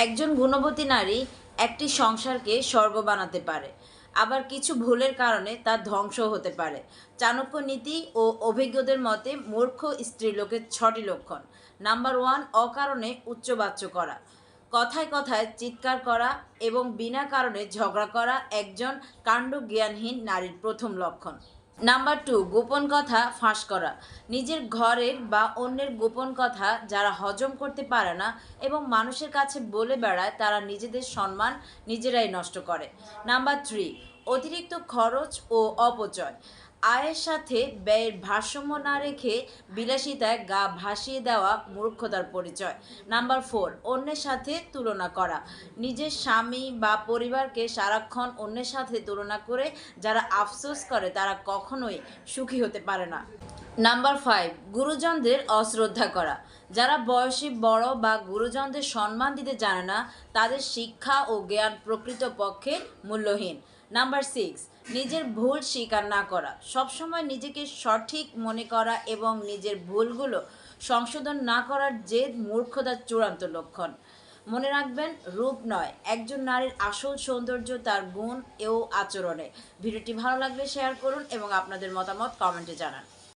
একজন গুণবতী নারী একটি সংসারকে স্বর্গ বানাতে পারে, আবার কিছু ভুলের কারণে তা ধ্বংস হতে পারে। চাণক্য নীতি ও অভিজ্ঞদের মতে মূর্খ স্ত্রীলোকের 6টি লক্ষণ। নাম্বার 1, অকারণে উচ্চবাচ্য করা, কথায় কথায় চিৎকার করা এবং বিনা কারণে ঝগড়া করা একজন কাণ্ডজ্ঞানহীন নারীর প্রথম লক্ষণ। নাম্বার 2, গোপন কথা ফাঁস করা, নিজের ঘরের বা অন্যের গোপন কথা যারা হজম করতে পারে না এবং মানুষের কাছে বলে বেড়ায় তারা নিজেদের সম্মান নিজেরাই নষ্ট করে। নাম্বার 3, অতিরিক্ত খরচ ও অপচয়, আয়ের সাথে ব্যয়ের ভারসাম্য না রেখে বিলাসিতায় গা ভাসিয়ে দেওয়া মূর্খতার পরিচয়। নাম্বার 4, অন্যের সাথে তুলনা করা, নিজের স্বামী বা পরিবারকে সারাক্ষণ অন্যের সাথে তুলনা করে যারা আফসোস করে তারা কখনোই সুখী হতে পারে না। নাম্বার 5, গুরুজনদের অশ্রদ্ধা করা, যারা বয়সে বড় বা গুরুজনদের সম্মান দিতে জানে না তাদের শিক্ষা ও জ্ঞান প্রকৃতপক্ষে মূল্যহীন। নাম্বার 6, নিজের ভুল স্বীকার না করা, সবসময় নিজেকে সঠিক মনে করা এবং নিজের ভুলগুলো সংশোধন না করার জেদ মূর্খতার চূড়ান্ত লক্ষণ। মনে রাখবেন, রূপ নয়, একজন নারীর আসল সৌন্দর্য তার গুণ ও আচরণে। ভিডিওটি ভালো লাগলে শেয়ার করুন এবং আপনাদের মতামত কমেন্টে জানান।